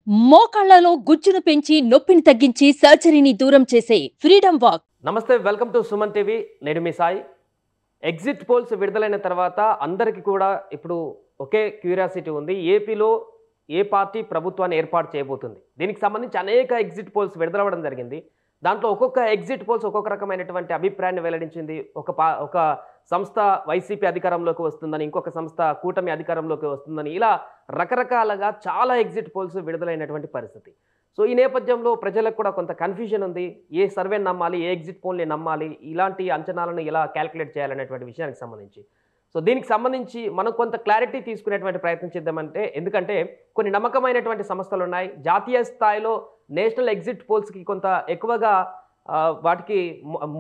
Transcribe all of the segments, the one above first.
మోకాళ్లలో గుజ్జును పెంచి నొప్పిని తగ్గించి సర్జరీని దూరం చేసే ఫ్రీడమ్ వాక్. నమస్తే, వెల్కమ్ టు సుమన్ టీవీ. నేను మీ సాయి. ఎగ్జిట్ పోల్స్ విడుదలైన తర్వాత అందరికీ కూడా ఇప్పుడు ఒకే క్యూరియాసిటీ ఉంది. ఏపీలో ఏ పార్టీ ప్రభుత్వాన్ని ఏర్పాటు చేయబోతుంది? దీనికి సంబంధించి అనేక ఎగ్జిట్ పోల్స్ విడుదలవ్వడం జరిగింది. దాంట్లో ఒక్కొక్క ఎగ్జిట్ పోల్స్ ఒక్కొక్క రకమైనటువంటి అభిప్రాయాన్ని వెల్లడించింది. ఒక సంస్థ వైసీపీ అధికారంలోకి వస్తుందని, ఇంకొక సంస్థ కూటమి అధికారంలోకి వస్తుందని, ఇలా రకరకాలుగా చాలా ఎగ్జిట్ పోల్స్ విడుదలైనటువంటి పరిస్థితి. సో ఈ నేపథ్యంలో ప్రజలకు కూడా కొంత కన్ఫ్యూజన్ ఉంది. ఏ సర్వేని నమ్మాలి, ఏ ఎగ్జిట్ పోల్ని నమ్మాలి, ఇలాంటి అంచనాలను ఎలా క్యాలిక్యులేట్ చేయాలనేటువంటి విషయానికి సంబంధించి. సో దీనికి సంబంధించి మనం కొంత క్లారిటీ తీసుకునేటువంటి ప్రయత్నం చేద్దామంటే, ఎందుకంటే కొన్ని నమ్మకమైనటువంటి సంస్థలు ఉన్నాయి. జాతీయ స్థాయిలో నేషనల్ ఎగ్జిట్ పోల్స్కి కొంత ఎక్కువగా వాటికి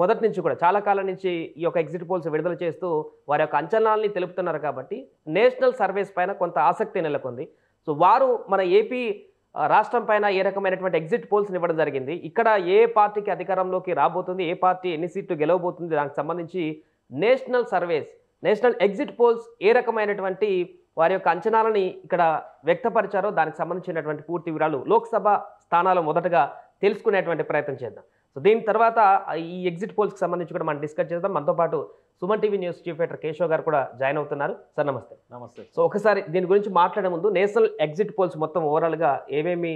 మొదటి నుంచి కూడా చాలా కాలం నుంచి ఈ యొక్క ఎగ్జిట్ పోల్స్ విడుదల చేస్తూ వారి యొక్క అంచనాలని తెలుపుతున్నారు. కాబట్టి నేషనల్ సర్వేస్ పైన కొంత ఆసక్తి నెలకొంది. సో వారు మన ఏపీ రాష్ట్రం పైన ఏ రకమైనటువంటి ఎగ్జిట్ పోల్స్ని ఇవ్వడం జరిగింది. ఇక్కడ ఏ పార్టీకి అధికారంలోకి రాబోతుంది, ఏ పార్టీ ఎన్ని సీట్లు గెలవబోతుంది, దానికి సంబంధించి national surveys, national exit polls ఏ రకమైనటువంటి వారి యొక్క అంచనాలని ఇక్కడ వ్యక్తపరిచారో దానికి సంబంధించినటువంటి పూర్తి వివరాలు లోక్సభ స్థానాలు మొదటగా తెలుసుకునేటువంటి ప్రయత్నం చేద్దాం. సో దీని తర్వాత ఈ ఎగ్జిట్ పోల్స్కి సంబంధించి కూడా మనం డిస్కస్ చేద్దాం. మనతో పాటు Suman TV news chief editor Keshav గారు కూడా జాయిన్ అవుతున్నారు. సార్ నమస్తే. నమస్తే. సో ఒకసారి దీని గురించి మాట్లాడే ముందు నేషనల్ ఎగ్జిట్ పోల్స్ మొత్తం ఓవరాల్గా ఏమేమి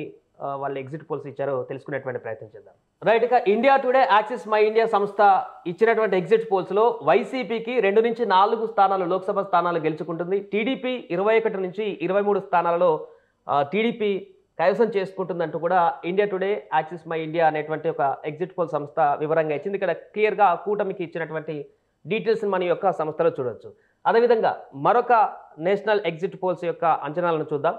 వాళ్ళు ఎగ్జిట్ పోల్స్ ఇచ్చారో తెలుసుకునేటువంటి ప్రయత్నం చేద్దాం. రైట్, ఇక India today, axis my India సంస్థ ఇచ్చినటువంటి ఎగ్జిట్ పోల్స్లో వైసీపీకి 2 నుంచి 4 స్థానాలు లోక్సభ స్థానాలు గెలుచుకుంటుంది. టీడీపీ 21 నుంచి 23 స్థానాలలో టీడీపీ కైవసం చేసుకుంటుందంటూ కూడా India today, axis my India అనేటువంటి ఒక ఎగ్జిట్ పోల్ సంస్థ వివరంగా ఇచ్చింది. ఇక్కడ క్లియర్గా కూటమికి ఇచ్చినటువంటి డీటెయిల్స్ మన యొక్క సంస్థలో చూడవచ్చు. అదేవిధంగా మరొక నేషనల్ ఎగ్జిట్ పోల్స్ యొక్క అంచనాలను చూద్దాం.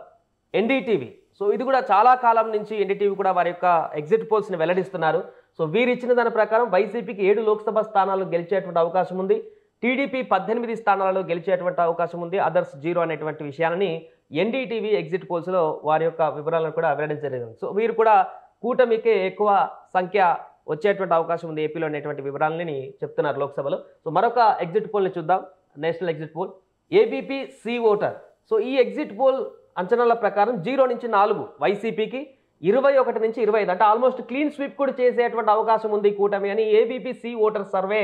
ఎన్డీటీవీ, సో ఇది కూడా చాలా కాలం నుంచి ఎన్డీటీవీ కూడా వారి యొక్క ఎగ్జిట్ పోల్స్ని వెల్లడిస్తున్నారు. సో వీరు ఇచ్చిన దాని ప్రకారం వైసీపీకి 7 లోక్సభ స్థానాలు గెలిచేటువంటి అవకాశం ఉంది. టీడీపీ 18 స్థానాలలో గెలిచేటువంటి అవకాశం ఉంది. అదర్స్ 0 అనేటువంటి విషయాన్ని ఎన్డీటీవీ ఎగ్జిట్ పోల్స్లో వారి యొక్క వివరాలను కూడా వెల్లడించలేదు. సో వీరు కూడా కూటమికే ఎక్కువ సంఖ్య వచ్చేటువంటి అవకాశం ఉంది ఏపీలో అనేటువంటి వివరాలని చెప్తున్నారు లోక్సభలో. సో మరొక ఎగ్జిట్ పోల్ని చూద్దాం. National exit poll ABP C voter. So ఈ ఎగ్జిట్ పోల్ అంచనాల ప్రకారం 0 నుంచి 4 వైసీపీకి, 21 నుంచి 25 అంటే ఆల్మోస్ట్ క్లీన్ స్వీప్ కూడా చేసేటువంటి అవకాశం ఉంది కూటమి అని ఏబీపీ సి ఓటర్ సర్వే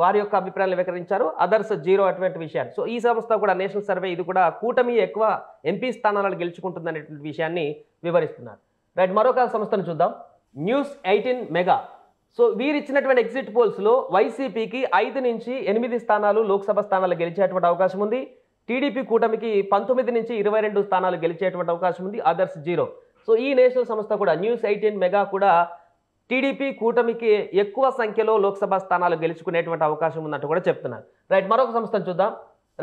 వారి యొక్క అభిప్రాయాలు వివరించారు. అదర్స్ 0 అటువంటి విషయాన్ని. సో ఈ సంస్థ కూడా నేషనల్ సర్వే ఇది కూడా కూటమి ఎక్కువ ఎంపీ స్థానాలను గెలుచుకుంటుంది అనేటువంటి విషయాన్ని వివరిస్తున్నారు. రైట్, మరొక సంస్థను చూద్దాం. News 18 mega. సో వీరు ఇచ్చినటువంటి ఎగ్జిట్ పోల్స్లో వైసీపీకి 5 నుంచి 8 స్థానాలు లోక్సభ స్థానాలు గెలిచేటువంటి అవకాశం ఉంది. టీడీపీ కూటమికి 19 నుంచి 22 స్థానాలు గెలిచేటువంటి అవకాశం ఉంది. అదర్స్ 0. సో ఈ నేషనల్ సంస్థ కూడా న్యూస్ 18 మెగా కూడా టీడీపీ కూటమికి ఎక్కువ సంఖ్యలో లోక్సభ స్థానాలు గెలుచుకునేటువంటి అవకాశం ఉందంటూ కూడా చెప్తున్నారు. రైట్, మరొక సంస్థను చూద్దాం.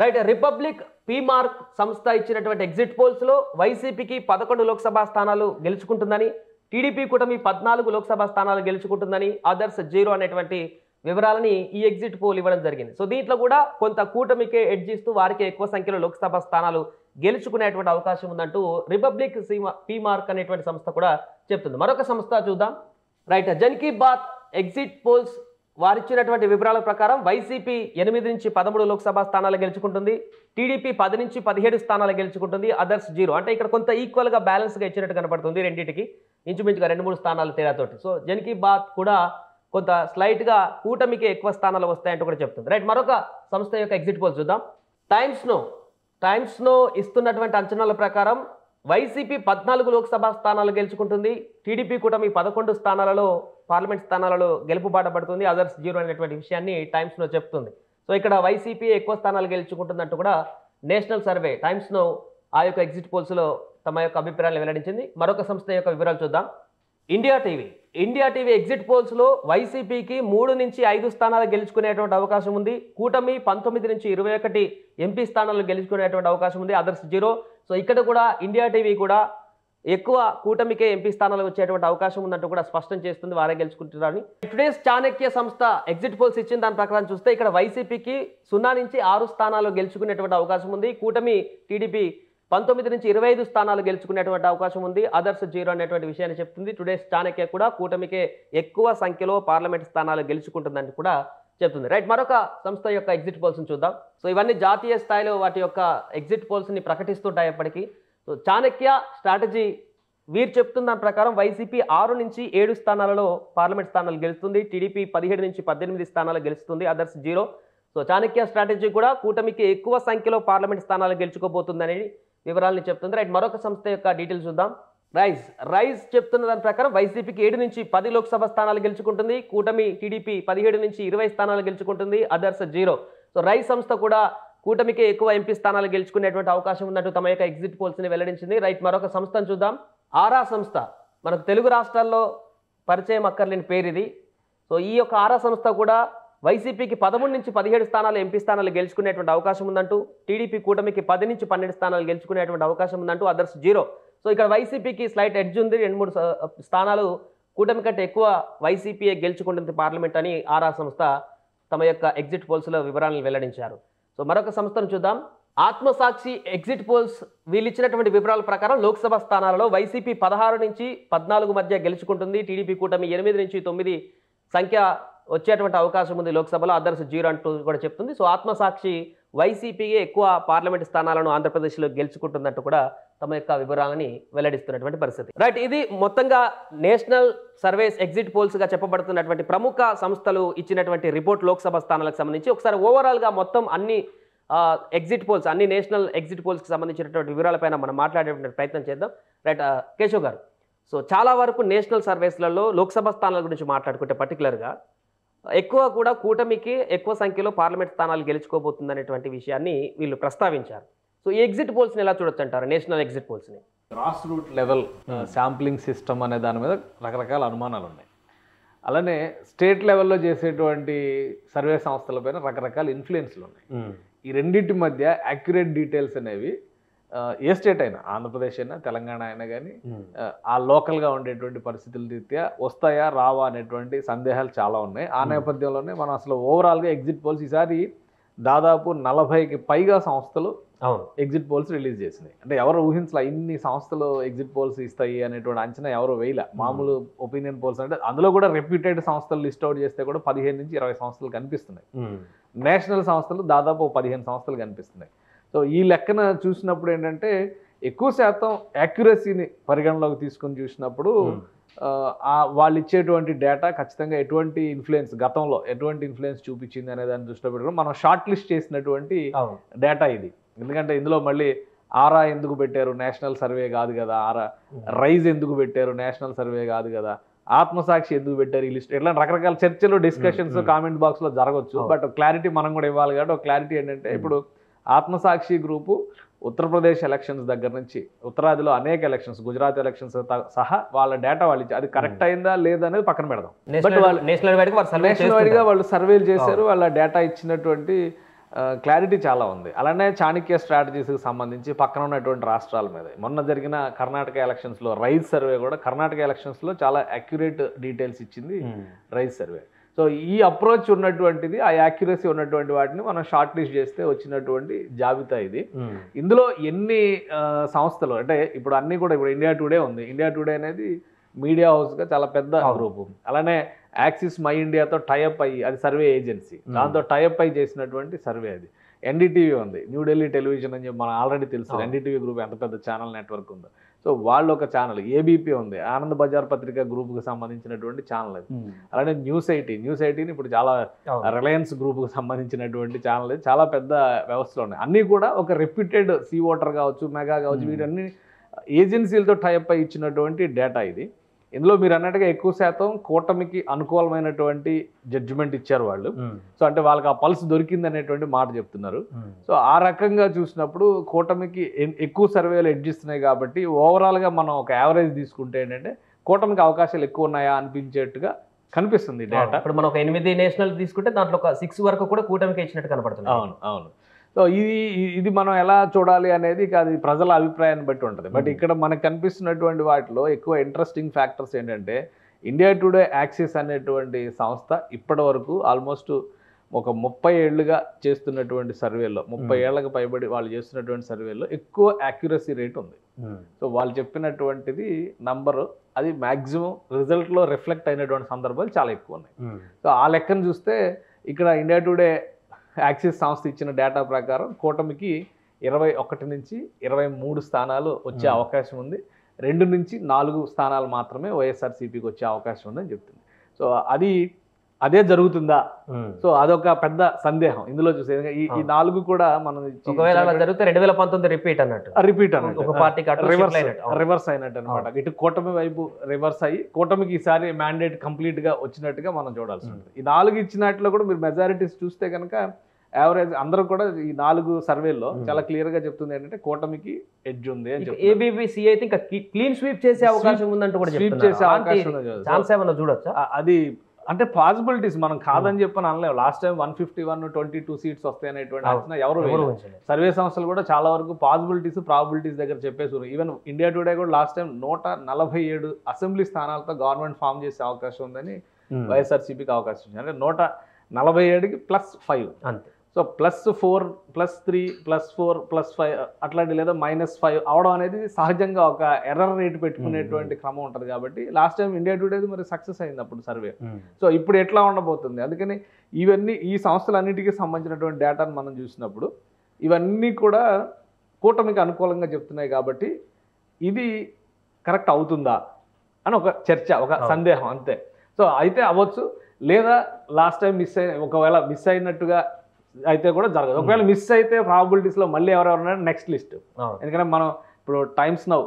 రైట్, రిపబ్లిక్ పీమార్క్ సంస్థ ఇచ్చినటువంటి ఎగ్జిట్ పోల్స్లో వైసీపీకి 11 లోక్సభ స్థానాలు గెలుచుకుంటుందని, టీడీపీ కూటమి 14 లోక్సభ స్థానాలు గెలుచుకుంటుందని, అదర్స్ 0 అనేటువంటి వివరాలని ఈ ఎగ్జిట్ పోల్ ఇవ్వడం జరిగింది. సో దీంట్లో కూడా కొంత కూటమికే ఎడ్జ్ ఇస్తూ వారికి ఎక్కువ సంఖ్యలో లోక్సభ స్థానాలు గెలుచుకునేటువంటి అవకాశం ఉందంటూ రిపబ్లిక్ పీమార్క్ అనేటువంటి సంస్థ కూడా చెప్తుంది. మరొక సంస్థ చూద్దాం. Right, Jan Ki Baat exit polls వారిచ్చినటువంటి వివరాల ప్రకారం వైసీపీ 8 నుంచి 13 లోక్సభ స్థానాలు గెలుచుకుంటుంది. టీడీపీ 10 నుంచి 17 స్థానాలు గెలుచుకుంటుంది. అదర్స్ 0 అంటే ఇక్కడ కొంత ఈక్వల్గా బ్యాలెన్స్గా ఇచ్చినట్టు కనపడుతుంది రెండింటికి, ఇంచుమించుగా 2-3 స్థానాలు తేడాతోటి. సో జన్ కీ బాత్ కూడా కొంత స్లైట్గా కూటమికి ఎక్కువ స్థానాలు వస్తాయంటూ కూడా చెప్తుంది. రైట్, మరొక సంస్థ యొక్క ఎగ్జిట్ పోల్స్ చూద్దాం. టైమ్స్ నో ఇస్తున్నటువంటి అంచనాల ప్రకారం వైసీపీ 14 లోక్సభ స్థానాలు గెలుచుకుంటుంది. టీడీపీ కూటమి 11 స్థానాలలో పార్లమెంట్ స్థానాలలో గెలుపుబాట పడుతుంది. అదర్స్ 0 అనేటువంటి విషయాన్ని టైమ్స్ నో చెప్తుంది. సో ఇక్కడ వైసీపీ ఎక్కువ స్థానాలు గెలుచుకుంటుందంటూ కూడా నేషనల్ సర్వే టైమ్స్ నో ఆ యొక్క ఎగ్జిట్ పోల్స్లో తమ యొక్క అభిప్రాయాలు వెల్లడించింది. మరొక సంస్థ యొక్క వివరాలు చూద్దాం. ఇండియా టీవీ ఎగ్జిట్ పోల్స్లో వైసీపీకి 3 నుంచి 5 స్థానాలు గెలుచుకునేటువంటి అవకాశం ఉంది. కూటమి 19 నుంచి 21 ఎంపీ స్థానాలు గెలుచుకునేటువంటి అవకాశం ఉంది. అదర్స్ 0. సో ఇక్కడ కూడా ఇండియా టీవీ కూడా ఎక్కువ కూటమికే ఎంపీ స్థానాలు వచ్చేటువంటి అవకాశం ఉందంటూ కూడా స్పష్టం చేస్తుంది, వారే గెలుచుకుంటున్నారని. టుడేస్ చాణక్య సంస్థ ఎగ్జిట్ పోల్స్ ఇచ్చిన దాని ప్రకారం చూస్తే ఇక్కడ వైసీపీకి 0 నుంచి 6 స్థానాలు గెలుచుకునేటువంటి అవకాశం ఉంది. కూటమి టీడీపీ 19 నుంచి 25 స్థానాలు గెలుచుకునేటువంటి అవకాశం ఉంది. అదర్స్ 0 అనేటువంటి విషయాన్ని చెప్తుంది. టుడేస్ చాణక్య కూడా కూటమికే ఎక్కువ సంఖ్యలో పార్లమెంట్ స్థానాలు గెలుచుకుంటుందని కూడా చెప్తుంది. రైట్, మరొక సంస్థ యొక్క ఎగ్జిట్ పోల్స్ని చూద్దాం. సో ఇవన్నీ జాతీయ స్థాయిలో వాటి యొక్క ఎగ్జిట్ పోల్స్ని ప్రకటిస్తుంటాయి ఎప్పటికీ. సో చాణక్య స్ట్రాటజీ వీరు చెప్తున్న దాని ప్రకారం వైసీపీ 6 నుంచి 7 స్థానాలలో పార్లమెంట్ స్థానాలు గెలుస్తుంది, టీడీపీ 17 నుంచి 18 స్థానాలు గెలుస్తుంది, అదర్స్ 0. సో చాణక్య స్ట్రాటజీ కూడా కూటమికి ఎక్కువ సంఖ్యలో పార్లమెంట్ స్థానాలు గెలుచుకోబోతుందని వివరాలను చెప్తుంది. రైట్, మరొక సంస్థ యొక్క డీటెయిల్స్ చూద్దాం. రైజ్ చెప్తున్న దాని ప్రకారం వైసీపీకి 7 నుంచి 10 లోక్సభ స్థానాలు గెలుచుకుంటుంది, కూటమి టీడీపీ 17 నుంచి 20 స్థానాలు గెలుచుకుంటుంది, అదర్స్ 0. సో రైజ్ సంస్థ కూడా కూటమికి ఎక్కువ ఎంపీ స్థానాలు గెలుచుకునేటువంటి అవకాశం ఉన్నట్టు తమ యొక్క ఎగ్జిట్ పోల్స్ ని వెల్లడించింది. రైట్, మరొక సంస్థను చూద్దాం. ఆరా సంస్థ మనకు తెలుగు రాష్ట్రాల్లో పరిచయం అక్కర్లేని పేరు ఇది. సో ఈ యొక్క ఆరా సంస్థ కూడా వైసీపీకి 13 నుంచి 17 స్థానాలు ఎంపీ స్థానాలు గెలుచుకునేటువంటి అవకాశం ఉందంటూ, టీడీపీ కూటమికి 10 నుంచి 12 స్థానాలు గెలుచుకునేటువంటి అవకాశం ఉందంటూ, అదర్స్ 0. సో ఇక్కడ వైసీపీకి స్లైట్ ఎడ్జ్ ఉంది, 2-3 స్థానాలు కూటమి కంటే ఎక్కువ వైసీపీ గెలుచుకుంటుంది పార్లమెంట్ అని ఆరా సంస్థ తమ యొక్క ఎగ్జిట్ పోల్స్లో వివరాలను వెల్లడించారు. సో మరొక సంస్థను చూద్దాం. ఆత్మసాక్షి ఎగ్జిట్ పోల్స్ వీళ్ళు ఇచ్చినటువంటి వివరాల ప్రకారం లోక్సభ స్థానాలలో వైసీపీ 16 నుంచి 14 మధ్య గెలుచుకుంటుంది, టీడీపీ కూటమి 8 నుంచి 9 సంఖ్య వచ్చేటువంటి అవకాశం ఉంది లోక్సభలో, అదర్స్ 0 అంటూ కూడా చెప్తుంది. సో ఆత్మసాక్షి వైసీపీకి ఎక్కువ పార్లమెంట్ స్థానాలను ఆంధ్రప్రదేశ్లో గెలుచుకుంటున్నట్టు కూడా తమ యొక్క వివరాలని వెల్లడిస్తున్నటువంటి పరిస్థితి. రైట్, ఇది మొత్తంగా నేషనల్ సర్వేస్ ఎగ్జిట్ పోల్స్ గా చెప్పబడుతున్నటువంటి ప్రముఖ సంస్థలు ఇచ్చినటువంటి రిపోర్ట్ లోక్సభ స్థానాలకు సంబంధించి. ఒకసారి ఓవరాల్ గా మొత్తం అన్ని ఎగ్జిట్ పోల్స్, అన్ని నేషనల్ ఎగ్జిట్ పోల్స్కి సంబంధించినటువంటి వివరాలపైన మనం మాట్లాడేటువంటి ప్రయత్నం చేద్దాం. రైట్, కేశవ్ గారు, సో చాలా వరకు నేషనల్ సర్వేస్లలో లోక్సభ స్థానాల గురించి మాట్లాడుకుంటే పర్టికులర్గా ఎక్కువ కూడా కూటమికి ఎక్కువ సంఖ్యలో పార్లమెంట్ స్థానాలు గెలుచుకోబోతుందనేటువంటి విషయాన్ని వీళ్ళు ప్రస్తావించారు. సో ఈ ఎగ్జిట్ పోల్స్ని ఎలా చూడొచ్చు అంటారు, నేషనల్ ఎగ్జిట్ పోల్స్ని? Grass root level sampling system అనే దాని మీద రకరకాల అనుమానాలు ఉన్నాయి. అలానే స్టేట్ లెవెల్లో చేసేటువంటి సర్వే సంస్థలపైన రకరకాల ఇన్ఫ్లుయెన్స్లు ఉన్నాయి. ఈ రెండింటి మధ్య యాక్యురేట్ డీటెయిల్స్ అనేవి ఏ స్టేట్ అయినా, ఆంధ్రప్రదేశ్ అయినా తెలంగాణ అయినా కానీ ఆ లోకల్గా ఉండేటువంటి పరిస్థితుల రీత్యా వస్తాయా రావా అనేటువంటి సందేహాలు చాలా ఉన్నాయి. ఆ నేపథ్యంలోనే మనం అసలు ఓవరాల్గా ఎగ్జిట్ పోల్స్ ఈసారి దాదాపు 40కి పైగా సంస్థలు ఎగ్జిట్ పోల్స్ రిలీజ్ చేసినాయి. అంటే ఎవరు ఊహించలే ఇన్ని సంస్థలు ఎగ్జిట్ పోల్స్ ఇస్తాయి అనేటువంటి అంచనా ఎవరు వేయలే. మామూలు ఒపీనియన్ పోల్స్ అంటే అందులో కూడా రెప్యూటెడ్ సంస్థలు లిస్ట్ అవుట్ చేస్తే కూడా 15 నుంచి 20 సంస్థలు కనిపిస్తున్నాయి. నేషనల్ సంస్థలు దాదాపు 15 సంస్థలు కనిపిస్తున్నాయి. సో ఈ లెక్కన చూసినప్పుడు ఏంటంటే ఎక్కువ శాతం యాక్యురసీని పరిగణలోకి తీసుకుని చూసినప్పుడు వాళ్ళు ఇచ్చేటువంటి డేటా ఖచ్చితంగా ఎటువంటి ఇన్ఫ్లుయెన్స్, గతంలో ఎటువంటి ఇన్ఫ్లుయెన్స్ చూపించింది అనే దాన్ని దృష్టిలో పెట్టుకుని మనం షార్ట్ లిస్ట్ చేసినటువంటి డేటా ఇది. ఎందుకంటే ఇందులో మళ్ళీ ఆరా ఎందుకు పెట్టారు, నేషనల్ సర్వే కాదు కదా, రైజ్ ఎందుకు పెట్టారు, నేషనల్ సర్వే కాదు కదా, ఆత్మసాక్షి ఎందుకు పెట్టారు ఈ లిస్ట్, ఇట్లా రకరకాల చర్చలు, డిస్కషన్స్ కామెంట్ బాక్స్లో జరగవచ్చు. బట్ క్లారిటీ మనం కూడా ఇవ్వాలి కాబట్టి ఒక క్లారిటీ ఏంటంటే ఇప్పుడు ఆత్మసాక్షి గ్రూపు ఉత్తరప్రదేశ్ ఎలక్షన్స్ దగ్గర నుంచి ఉత్తరాదిలో అనేక ఎలక్షన్స్, గుజరాత్ ఎలక్షన్స్ సహా వాళ్ళ డేటా వాళ్ళు ఇచ్చి అది కరెక్ట్ అయిందా లేదా అనేది పక్కన పెడదాం. బట్ వాళ్ళు నేషనల్ వైడ్గా వాళ్ళు సర్వేలు చేశారు, వాళ్ళ డేటా ఇచ్చినటువంటి క్లారిటీ చాలా ఉంది. అలానే చాణక్య స్ట్రాటజీస్కి సంబంధించి పక్కన ఉన్నటువంటి రాష్ట్రాల మీద మొన్న జరిగిన కర్ణాటక ఎలక్షన్స్లో రైజ్ సర్వే కూడా కర్ణాటక ఎలక్షన్స్లో చాలా అక్యురేట్ డీటెయిల్స్ ఇచ్చింది రైజ్ సర్వే. సో ఈ అప్రోచ్ ఉన్నటువంటిది, ఆ యాక్యురసీ ఉన్నటువంటి వాటిని మనం షార్ట్ లిస్ట్ చేస్తే వచ్చినటువంటి జాబితా ఇది. ఇందులో ఎన్ని సంస్థలు అంటే ఇప్పుడు అన్నీ కూడా ఇప్పుడు ఇండియా టుడే ఉంది. ఇండియా టుడే అనేది మీడియా హౌస్గా చాలా పెద్ద గ్రూపు. అలానే యాక్సిస్ మై ఇండియాతో టైఅప్ అయ్యి, అది సర్వే ఏజెన్సీ, దాంతో టైఅప్ అయ్యి చేసినటువంటి సర్వే అది. ఎన్డీటీవీ ఉంది, న్యూఢిల్లీ టెలివిజన్ అని చెప్పి మనం ఆల్రెడీ తెలుసు ఎన్డీటీవీ గ్రూప్ ఎంత పెద్ద ఛానల్ నెట్వర్క్ ఉందో. సో వాళ్ళు ఒక ఛానల్. ఏబీపీ ఉంది, ఆనంద్ బజార్ పత్రిక గ్రూప్కి సంబంధించినటువంటి ఛానల్ అది. అలానే న్యూస్ 18ని ఇప్పుడు చాలా రిలయన్స్ గ్రూప్కి సంబంధించినటువంటి ఛానల్ అది. చాలా పెద్ద వ్యవస్థలు ఉన్నాయి. అన్నీ కూడా ఒక రెప్యూటెడ్ సీ వాటర్ కావచ్చు, మెగా కావచ్చు, వీటన్ని ఏజెన్సీలతో టైఅప్ అయి ఇచ్చినటువంటి డేటా ఇది. ఇందులో మీరు అన్నట్టుగా ఎక్కువ శాతం కూటమికి అనుకూలమైనటువంటి జడ్జిమెంట్ ఇచ్చారు వాళ్ళు. సో అంటే వాళ్ళకి ఆ పల్స్ దొరికింది అనేటువంటి మాట చెప్తున్నారు. సో ఆ రకంగా చూసినప్పుడు కూటమికి ఎక్కువ సర్వేలు ఎడ్జిస్తున్నాయి కాబట్టి ఓవరాల్గా మనం ఒక యావరేజ్ తీసుకుంటే ఏంటంటే కూటమికి అవకాశాలు ఎక్కువ ఉన్నాయా అనిపించేట్టుగా కనిపిస్తుంది డేటా. ఇప్పుడు మనం ఒక 8 నేషనల్ తీసుకుంటే దాంట్లో ఒక 6 వరకు కూడా కూటమికి ఇచ్చినట్టు కనపడుతుంది. అవును. సో ఇది మనం ఎలా చూడాలి అనేది అది ప్రజల అభిప్రాయాన్ని బట్టి ఉంటుంది. బట్ ఇక్కడ మనకు కనిపిస్తున్నటువంటి వాటిలో ఎక్కువ ఇంట్రెస్టింగ్ ఫ్యాక్టర్స్ ఏంటంటే ఇండియా టుడే యాక్సిస్ అనేటువంటి సంస్థ ఇప్పటి వరకు ఆల్మోస్ట్ ఒక 30 ఏళ్ళుగా చేస్తున్నటువంటి సర్వేలో, 30 ఏళ్లకు పైబడి వాళ్ళు చేస్తున్నటువంటి సర్వేలో ఎక్కువ యాక్యురసీ రేట్ ఉంది. సో వాళ్ళు చెప్పినటువంటిది నంబరు అది మ్యాక్సిమం రిజల్ట్లో రిఫ్లెక్ట్ అయినటువంటి సందర్భాలు చాలా ఎక్కువ ఉన్నాయి. సో ఆ లెక్కను చూస్తే ఇక్కడ ఇండియా టుడే యాక్సిస్ సంస్థ ఇచ్చిన డేటా ప్రకారం కూటమికి 21 నుంచి 23 స్థానాలు వచ్చే అవకాశం ఉంది. 2 నుంచి 4 స్థానాలు మాత్రమే వైఎస్ఆర్సీపీకి వచ్చే అవకాశం ఉందని చెప్తుంది. సో అదే జరుగుతుందా? సో అదొక పెద్ద సందేహం ఇందులో చూసే. ఈ 4 కూడా మనం ఒకవేళ అలా జరిగితే 2019 రిపీట్ అన్నట్టు ఒక పార్టీకి రివర్స్ అయినట్టు అనమాట. ఇటు కూటమి వైపు రివర్స్ అయ్యి కూటమికి ఈసారి మ్యాండేట్ కంప్లీట్ గా వచ్చినట్టుగా మనం చూడాల్సి ఉంటుంది. ఈ 4 ఇచ్చినట్లో కూడా మీరు మెజారిటీస్ చూస్తే కనుక యావరేజ్ అందరూ కూడా ఈ 4 సర్వేల్లో చాలా క్లియర్ గా చెప్తుంది ఏంటంటే కూటమికి ఎడ్జ్ ఉంది అని చెప్పి. ఏబీపీ అయితే ఇంకా క్లీన్ స్వీప్ చేసే అవకాశం ఉందంటూ కూడా స్వీప్ చేసే అవకాశం ఛాన్స్ ఏమన్నా చూడొచ్చా? అది అంటే పాసిబిలిటీస్ మనం కాదని చెప్పని అనలేము. లాస్ట్ టైం 151 22 సీట్స్ వస్తాయి అనేటువంటి అంచనా ఎవరు సర్వే సంస్థలు కూడా చాలా వరకు పాసిబిలిటీస్ ప్రాబిలిటీస్ దగ్గర చెప్పేసి. ఈవెన్ ఇండియా టుడే కూడా లాస్ట్ టైం 147 అసెంబ్లీ స్థానాలతో గవర్నమెంట్ ఫామ్ చేసే అవకాశం ఉందని వైఎస్ఆర్సీపీకి అవకాశం ఉంది. అంటే 147కి +5 అంతే. సో +4 +3 +4 +5 అట్లాంటి లేదా -5 అవడం అనేది సహజంగా ఒక ఎర్రర్ రేట్ పెట్టుకునేటువంటి క్రమం ఉంటుంది. కాబట్టి లాస్ట్ టైం ఇండియా టుడే మరి సక్సెస్ అయింది అప్పుడు సర్వే. సో ఇప్పుడు ఎట్లా ఉండబోతుంది? అందుకని ఇవన్నీ ఈ సంస్థలన్నిటికీ సంబంధించినటువంటి డేటాను మనం చూసినప్పుడు ఇవన్నీ కూడా కూటమికి అనుకూలంగా చెప్తున్నాయి. కాబట్టి ఇది కరెక్ట్ అవుతుందా అని ఒక చర్చ, ఒక సందేహం అంతే. సో అయితే అవ్వచ్చు, లేదా లాస్ట్ టైం ఒకవేళ మిస్ అయినట్టుగా అయితే కూడా జరగదు. ఒకవేళ మిస్ అయితే ప్రాబిలిటీస్లో మళ్ళీ ఎవరెవరు నెక్స్ట్ లిస్ట్. ఎందుకంటే మనం ఇప్పుడు టైమ్స్ నౌ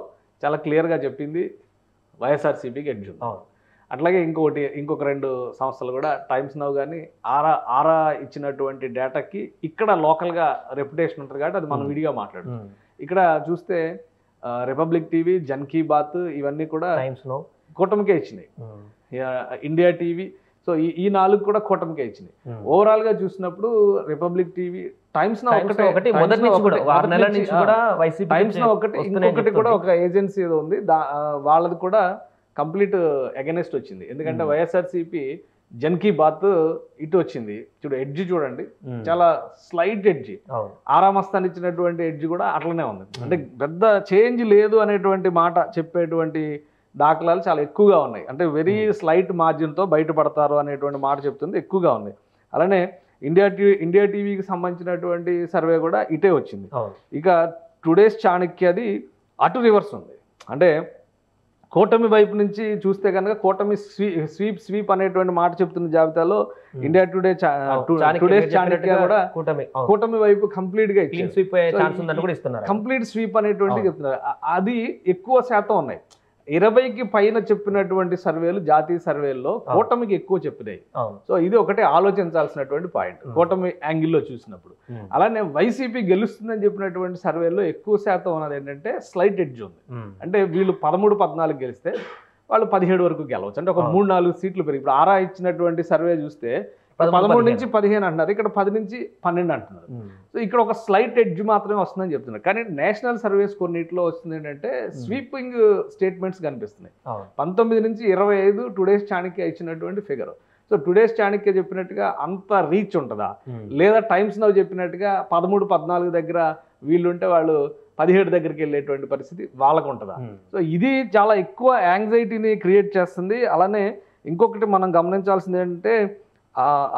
చాలా క్లియర్గా చెప్పింది వైఎస్ఆర్సీపీకి ఎడ్జ్ ఉంది. అట్లాగే ఇంకొక 2 సంస్థలు కూడా టైమ్స్ నౌ కానీ ఆరా ఇచ్చినటువంటి డేటాకి ఇక్కడ లోకల్గా రెప్యుటేషన్ ఉంటుంది కాబట్టి అది మనం విడిగా మాట్లాడుతాం. ఇక్కడ చూస్తే రిపబ్లిక్ టీవీ, జన్ కీ బాత్ ఇవన్నీ కూడా టైమ్స్ నౌ కూటమికే ఇచ్చినాయి. ఇండియా టీవీ, సో ఈ 4 కూడా కూటమికే ఇచ్చినాయి. ఓవరాల్ గా చూసినప్పుడు రిపబ్లిక్ టీవీ, టైమ్స్ నౌ ఒకటి, ఇంకొకటి కూడా ఒక ఏజెన్సీ ఏదో ఉంది, వాళ్ళది కూడా కంప్లీట్ అగెనెస్ట్ వచ్చింది. ఎందుకంటే వైఎస్ఆర్సీపీ జన్ కీ బాత్ ఇటు వచ్చింది. ఎడ్జ్ చూడండి, చాలా స్లైట్ ఎడ్జ్. ఆరామస్థాన్ ఇచ్చినటువంటి ఎడ్జ్ కూడా అట్లనే ఉంది. అంటే పెద్ద చేంజ్ లేదు అనేటువంటి మాట చెప్పేటువంటి దాఖలాలు చాలా ఎక్కువగా ఉన్నాయి. అంటే వెరీ స్లైట్ మార్జిన్తో బయటపడతారు అనేటువంటి మాట చెప్తుంది, ఎక్కువగా ఉంది. అలానే ఇండియా టీవీకి సంబంధించినటువంటి సర్వే కూడా ఇటే వచ్చింది. ఇక టుడేస్ చాణక్యది అటు రివర్స్ ఉంది. అంటే కూటమి వైపు నుంచి చూస్తే కనుక కూటమి స్వీప్ అనేటువంటి మాట చెప్తున్న జాబితాలో ఇండియా టుడేస్ చాణక్య కూడా కూటమి వైపు కంప్లీట్ గా కంప్లీట్ స్వీప్ అనేటువంటి చెప్తున్నారు. అది ఎక్కువ శాతం ఉన్నాయి. 20కి పైన చెప్పినటువంటి సర్వేలు, జాతీయ సర్వేల్లో కూటమికి ఎక్కువ చెప్పినాయి. సో ఇది ఒకటి ఆలోచించాల్సినటువంటి పాయింట్ కూటమి యాంగిల్లో చూసినప్పుడు. అలానే వైసీపీ గెలుస్తుందని చెప్పినటువంటి సర్వేల్లో ఎక్కువ శాతం ఉన్నది ఏంటంటే స్లైట్ ఎడ్జ్ ఉంది. అంటే వీళ్ళు 13-14 గెలిస్తే వాళ్ళు 17 వరకు గెలవచ్చు. అంటే ఒక 3-4 సీట్లు పెరిగి. ఇప్పుడు ఆరా ఇచ్చినటువంటి సర్వే చూస్తే 13 నుంచి 15 అంటున్నారు, ఇక్కడ 10 నుంచి 12 అంటున్నారు. సో ఇక్కడ ఒక స్లైట్ ఎడ్జ్ మాత్రమే వస్తుందని చెప్తున్నారు. కానీ నేషనల్ సర్వేస్ కొన్నిట్లో వస్తుంది ఏంటంటే స్వీపింగ్ స్టేట్మెంట్స్ కనిపిస్తున్నాయి. 19 నుంచి 25 టుడేస్ చాణక్య ఇచ్చినటువంటి ఫిగర్. సో టుడేస్ చాణక్య చెప్పినట్టుగా అంత రీచ్ ఉంటుందా, లేదా టైమ్స్ నౌ చెప్పినట్టుగా 13-14 దగ్గర వీళ్ళుంటే వాళ్ళు 17 దగ్గరికి వెళ్ళేటువంటి పరిస్థితి వాళ్ళకు ఉంటుందా? సో ఇది చాలా ఎక్కువ యాంగ్జైటీని క్రియేట్ చేస్తుంది. అలానే ఇంకొకటి మనం గమనించాల్సింది ఏంటంటే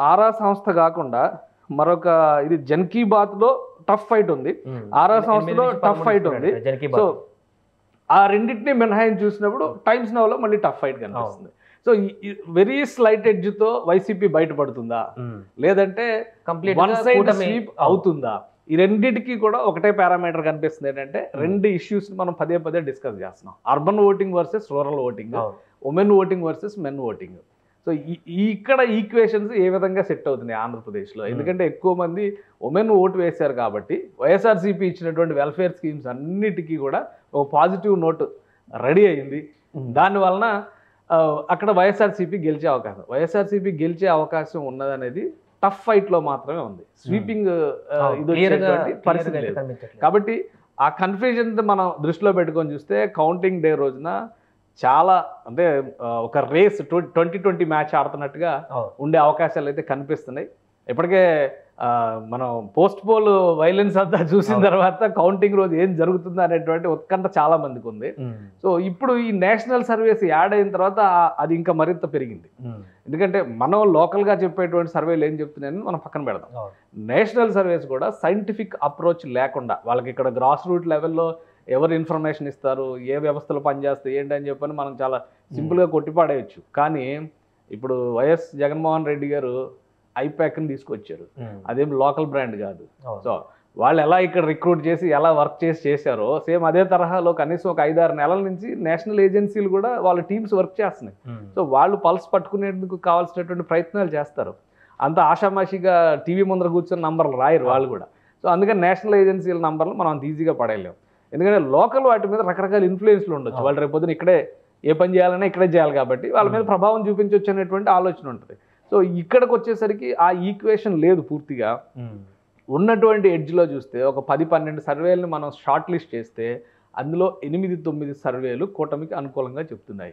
ఆరా సంస్థ కాకుండా మరొక ఇది జన్ కీ బాత్ లో టఫ్ ఫైట్ ఉంది, ఆరా సంస్థలో టఫ్ ఫైట్ ఉంది. సో ఆ రెండింటిని మినహాయించి చూసినప్పుడు టైమ్స్ నౌలో మళ్ళీ టఫ్ ఫైట్ కనిపిస్తుంది. సో వెరీ స్లైట్ ఎడ్జ్ తో వైసీపీ బయటపడుతుందా, లేదంటే వన్ సైడ్ స్వీప్ అవుతుందా? ఈ రెండింటికి కూడా ఒకటే పారామీటర్ కనిపిస్తుంది ఏంటంటే 2 ఇష్యూస్ మనం పదే డిస్కస్ చేస్తున్నాం. Urban voting versus rural voting, women voting versus men voting. So ఇక్కడ ఈక్వేషన్స్ ఏ విధంగా సెట్ అవుతున్నాయి ఆంధ్రప్రదేశ్లో? ఎందుకంటే ఎక్కువ మంది ఉమెన్ ఓటు వేశారు కాబట్టి వైఎస్ఆర్సీపీ ఇచ్చినటువంటి వెల్ఫేర్ స్కీమ్స్ అన్నిటికీ కూడా ఒక పాజిటివ్ నోట్ రెడీ అయింది. దానివలన అక్కడ వైఎస్ఆర్సీపీ గెలిచే అవకాశం ఉన్నదనేది టఫ్ ఫైట్లో మాత్రమే ఉంది. స్వీపింగ్ ఇది వచ్చేటువంటి పరిస్థితి లేదు. కాబట్టి ఆ కన్ఫ్యూజన్ మనం దృష్టిలో పెట్టుకొని చూస్తే కౌంటింగ్ డే రోజున చాలా అంటే ఒక రేస్ 2020 మ్యాచ్ ఆడుతున్నట్టుగా ఉండే అవకాశాలు అయితే కనిపిస్తున్నాయి. ఇప్పటికే మనం పోస్ట్ పోల్ వైలెన్స్ అంతా చూసిన తర్వాత కౌంటింగ్ రోజు ఏం జరుగుతుందో అనేటువంటి ఉత్కంఠ చాలా మందికి ఉంది. సో ఇప్పుడు ఈ నేషనల్ సర్వేస్ యాడ్ అయిన తర్వాత అది ఇంకా మరింత పెరిగింది. ఎందుకంటే మనం లోకల్గా చెప్పేటువంటి సర్వేలు ఏం చెప్తున్నాయని మనం పక్కన పెడదాం. నేషనల్ సర్వేస్ కూడా సైంటిఫిక్ అప్రోచ్ లేకుండా వాళ్ళకి ఇక్కడ గ్రాస్ రూట్ లెవెల్లో ఎవరు ఇన్ఫర్మేషన్ ఇస్తారు, ఏ వ్యవస్థలు పనిచేస్తాయి ఏంటని చెప్పని మనం చాలా సింపుల్గా కొట్టిపాడేయచ్చు. కానీ ఇప్పుడు వైఎస్ జగన్మోహన్ రెడ్డి గారు ఐప్యాక్ని తీసుకొచ్చారు, అదేం లోకల్ బ్రాండ్ కాదు. సో వాళ్ళు ఎలా ఇక్కడ రిక్రూట్ చేసి ఎలా వర్క్ చేశారో సేమ్ అదే తరహాలో కనీసం ఒక 5-6 నెలల నుంచి నేషనల్ ఏజెన్సీలు కూడా వాళ్ళ టీమ్స్ వర్క్ చేస్తున్నాయి. సో వాళ్ళు పల్స్ పట్టుకునేందుకు కావాల్సినటువంటి ప్రయత్నాలు చేస్తారు. అంత ఆషామాషిగా టీవీ ముందర కూర్చొని నంబర్లు రాయరు వాళ్ళు కూడా. సో అందుకని నేషనల్ ఏజెన్సీల నంబర్లు మనం అంత ఈజీగా పడేయలేము. ఎందుకంటే లోకల్ వాటి మీద రకరకాల ఇన్ఫ్లుయెన్స్లు ఉండొచ్చు. వాళ్ళు రేపొద్దున ఇక్కడే ఏ పని చేయాలన్నా ఇక్కడే చేయాలి కాబట్టి వాళ్ళ మీద ప్రభావం చూపించవచ్చు అనేటువంటి ఆలోచన ఉంటుంది. సో ఇక్కడికి వచ్చేసరికి ఆ ఈక్వేషన్ లేదు పూర్తిగా. ఉన్నటువంటి ఎడ్జ్లో చూస్తే ఒక 10-12 సర్వేలను మనం షార్ట్ లిస్ట్ చేస్తే అందులో 8-9 సర్వేలు కూటమికి అనుకూలంగా చెప్తున్నాయి.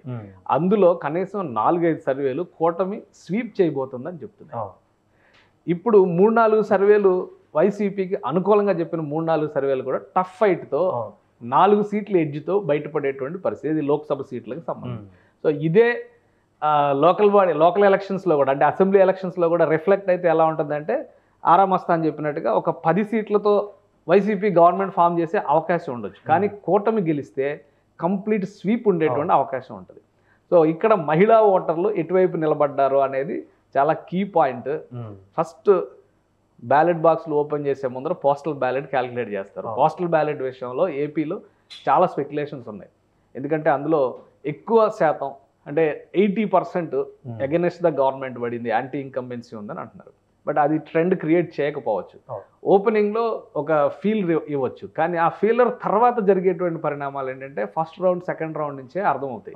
అందులో కనీసం 4-5 సర్వేలు కూటమి స్వీప్ చేయబోతుందని చెప్తున్నాయి. ఇప్పుడు 3-4 సర్వేలు వైసీపీకి అనుకూలంగా చెప్పిన 3-4 సర్వేలు కూడా టఫ్ ఫైట్తో 4 సీట్ల ఎడ్జ్తో బయటపడేటువంటి పరిస్థితి. ఇది లోక్సభ సీట్లకు సంబంధించి. సో ఇదే లోకల్ ఎలక్షన్స్లో కూడా, అంటే అసెంబ్లీ ఎలక్షన్స్లో కూడా రిఫ్లెక్ట్ అయితే ఎలా ఉంటుందంటే ఆరామస్తా అని చెప్పినట్టుగా ఒక 10 సీట్లతో వైసీపీ గవర్నమెంట్ ఫామ్ చేసే అవకాశం ఉండొచ్చు. కానీ కూటమి గెలిస్తే కంప్లీట్ స్వీప్ ఉండేటువంటి అవకాశం ఉంటుంది. సో ఇక్కడ మహిళా ఓటర్లు ఎటువైపు నిలబడ్డారు అనేది చాలా కీ పాయింట్. ఫస్ట్ బ్యాలెట్ బాక్స్లు ఓపెన్ చేసే ముందర పోస్టల్ బ్యాలెట్ క్యాలిక్యులేట్ చేస్తారు. పోస్టల్ బ్యాలెట్ విషయంలో ఏపీలో చాలా స్పెక్యులేషన్స్ ఉన్నాయి. ఎందుకంటే అందులో ఎక్కువ శాతం అంటే 80% అగెన్స్ట్ ద గవర్నమెంట్ పడింది, యాంటీ ఇన్కంబెన్సీ ఉందని అంటున్నారు. బట్ అది ట్రెండ్ క్రియేట్ చేయకపోవచ్చు. ఓపెనింగ్లో ఒక ఫీల్ ఇవ్వచ్చు, కానీ ఆ ఫీలర్ తర్వాత జరిగేటువంటి పరిణామాలు ఏంటంటే ఫస్ట్ రౌండ్ సెకండ్ రౌండ్ నుంచే అర్థమవుతాయి.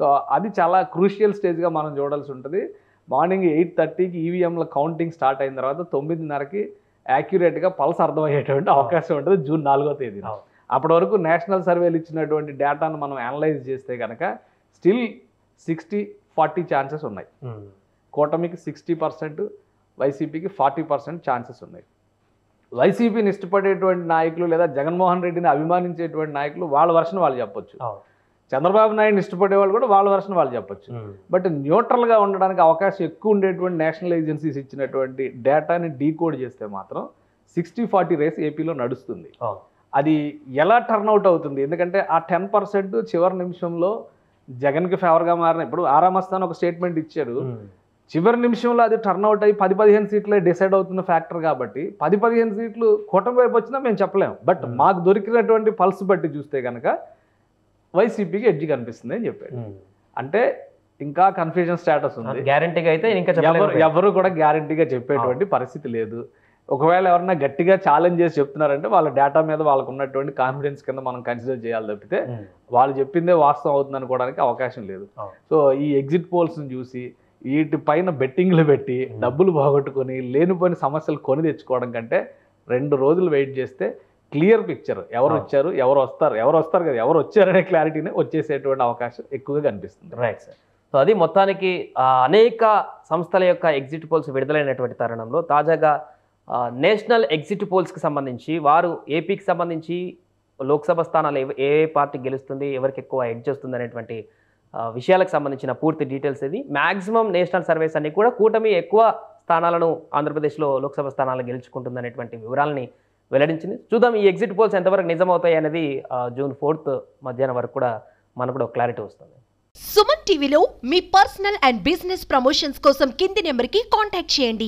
సో అది చాలా క్రూషియల్ స్టేజ్గా మనం చూడాల్సి ఉంటుంది. మార్నింగ్ 8:30కి ఈవీఎంల కౌంటింగ్ స్టార్ట్ అయిన తర్వాత 9:30కి యాక్యురేట్గా పల్స్ అర్థమయ్యేటువంటి అవకాశం ఉంటుంది జూన్ 4వ తేదీన. అప్పటి వరకు నేషనల్ సర్వేలు ఇచ్చినటువంటి డేటాను మనం అనలైజ్ చేస్తే కనుక స్టిల్ 60-40 ఛాన్సెస్ ఉన్నాయి. కూటమికి 60%, వైసీపీకి 40% ఛాన్సెస్ ఉన్నాయి. వైసీపీని ఇష్టపడేటువంటి నాయకులు లేదా జగన్మోహన్ రెడ్డిని అభిమానించేటువంటి నాయకులు వాళ్ళ వర్షన్ వాళ్ళు చెప్పొచ్చు. చంద్రబాబు నాయుడుని ఇష్టపడే వాళ్ళు కూడా వాళ్ళ వర్షన్ వాళ్ళు చెప్పొచ్చు. బట్ న్యూట్రల్గా ఉండడానికి అవకాశం ఎక్కువ ఉండేటువంటి నేషనల్ ఏజెన్సీస్ ఇచ్చినటువంటి డేటాని డీకోడ్ చేస్తే మాత్రం 60-40 రేస్ ఏపీలో నడుస్తుంది. అది ఎలా టర్న్అవుట్ అవుతుంది? ఎందుకంటే ఆ 10% చివరి నిమిషంలో జగన్కి ఫేవర్గా మారిన, ఇప్పుడు ఆరామస్తాన్ ఒక స్టేట్మెంట్ ఇచ్చాడు, చివరి నిమిషంలో అది టర్న్అవుట్ అయ్యి 10-15 సీట్లే డిసైడ్ అవుతున్న ఫ్యాక్టర్ కాబట్టి 10-15 సీట్లు కూటమి వైపు వచ్చినా మేము చెప్పలేము. బట్ మాకు దొరికినటువంటి పల్స్ బట్టి చూస్తే కనుక వైసీపీకి ఎడ్జ్ కనిపిస్తుంది అని చెప్పాడు. అంటే ఇంకా కన్ఫ్యూజన్ స్టేటస్ ఉంది. గ్యారంటీగా అయితే ఇంకా ఎవరు కూడా గ్యారంటీగా చెప్పేటువంటి పరిస్థితి లేదు. ఒకవేళ ఎవరన్నా గట్టిగా ఛాలెంజ్ చేసి చెప్తున్నారంటే వాళ్ళ డేటా మీద వాళ్ళకు ఉన్నటువంటి కాన్ఫిడెన్స్ కింద మనం కన్సిడర్ చేయాలి తప్పితే వాళ్ళు చెప్పిందే వాస్తవం అవుతుంది అనుకోవడానికి అవకాశం లేదు. సో ఈ ఎగ్జిట్ పోల్స్ని చూసి వీటి పైన బెట్టింగ్లు పెట్టి డబ్బులు పోగొట్టుకొని లేనిపోయిన సమస్యలు కొని తెచ్చుకోవడం కంటే 2 రోజులు వెయిట్ చేస్తే క్లియర్ పిక్చర్ ఎవరు వచ్చారు, ఎవరు వస్తారు కదా, ఎవరు వచ్చారనే క్లారిటీని వచ్చేసేటువంటి అవకాశం ఎక్కువగా కనిపిస్తుంది. Right sir. సో అది మొత్తానికి అనేక సంస్థల యొక్క ఎగ్జిట్ పోల్స్ విడుదలైనటువంటి తరుణంలో తాజాగా నేషనల్ ఎగ్జిట్ పోల్స్కి సంబంధించి వారు ఏపీకి సంబంధించి లోక్సభ స్థానాలు ఏ పార్టీ గెలుస్తుంది, ఎవరికి ఎక్కువ ఎడ్జ్ వస్తుంది అనేటువంటి విషయాలకు సంబంధించిన పూర్తి డీటెయిల్స్ ఇది. మ్యాక్సిమం నేషనల్ సర్వేస్ అన్ని కూడా కూటమి ఎక్కువ స్థానాలను ఆంధ్రప్రదేశ్లో లోక్సభ స్థానాలు గెలుచుకుంటుంది అనేటువంటి వివరాలని వెల్లడించింది. చూద్దాం ఈ ఎగ్జిట్ పోల్స్ ఎంతవరకు నిజమవుతాయి అనేది జూన్ 4th మధ్యాహ్నం వరకు కూడా మనకు కూడా క్లారిటీ వస్తుంది. సుమన్ టీవీలో మీ పర్సనల్ అండ్ బిజినెస్ ప్రమోషన్స్ కోసం కింది నెంబర్కి కాంటాక్ట్ చేయండి.